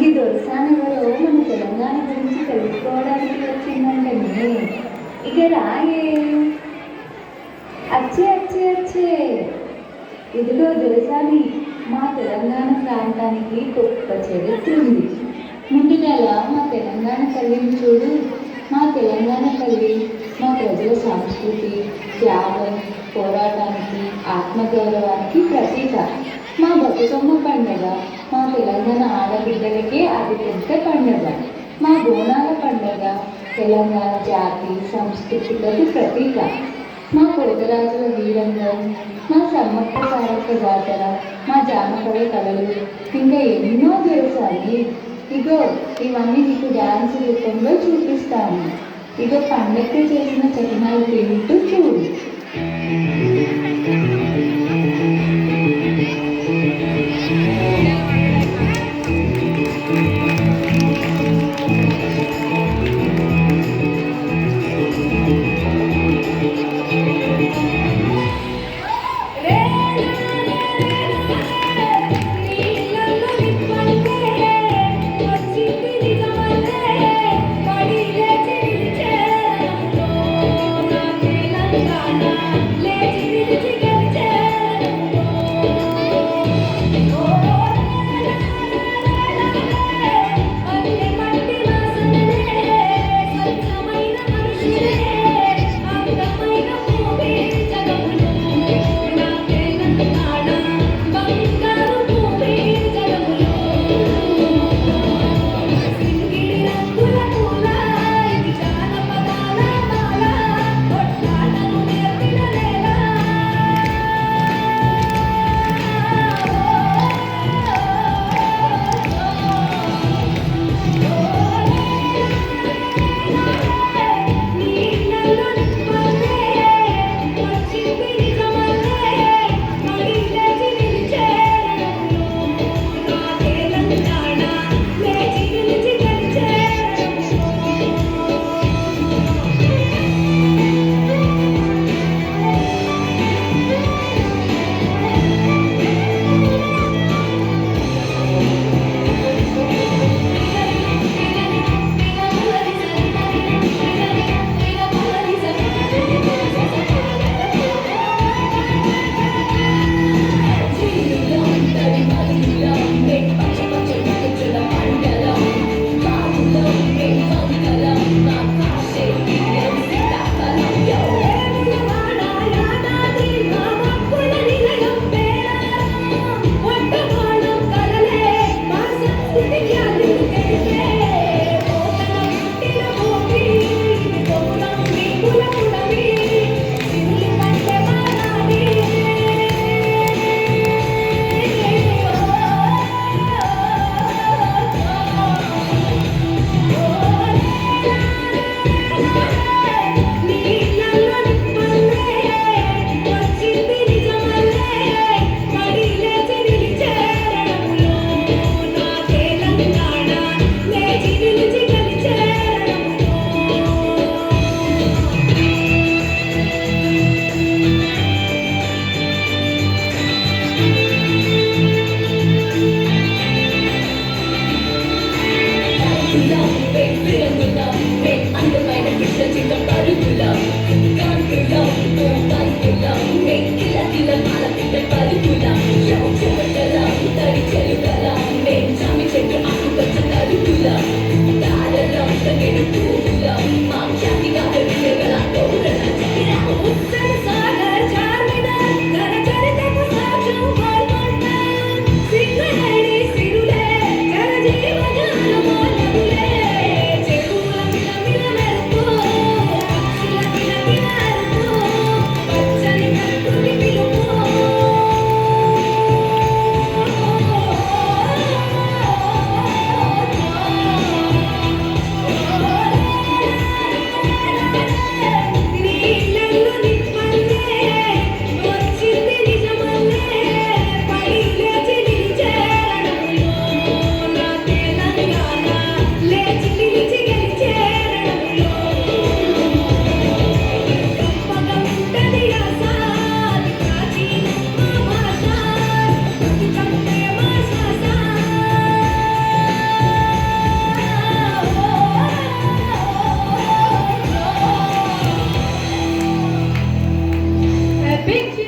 ఈ దొరసానెవరో మన తెలంగాణ గురించి తెలుసుకోవడానికి వచ్చిందంటనే. ఇక రాయే. అచ్చే అచ్చే అచ్చే. ఇదిగో దొరసాని, మా తెలంగాణ ప్రాంతానికి గొప్ప చరిత్ర ఉంది. ముందు నెల మా తెలంగాణ తల్లిని చూడు. మా తెలంగాణ తల్లి మా ప్రజల సంస్కృతి, త్యాగం, పోరాటానికి, ఆత్మగౌరవానికి ప్రతీక. మా బతుకమ్మ పండుగ మా తెలంగాణ ఆడబిడ్డలకే అతిపెద్ద పండుగ. మా బోనాల పండుగ తెలంగాణ జాతి సంస్కృతికి ప్రతీక. మా కోటరాజుల వీరంగం, మా సమ్మక్క సారక్క జాతర, మా జానపద కళలు, ఇంకా ఎన్నో తెలుసాలి. ఇగో ఇవన్నీ నీకు డ్యాన్స్ రూపంలో చూపిస్తాను. ఇగో పండగకు చేసిన చకినాలు తింటూ చూడు. big cheer.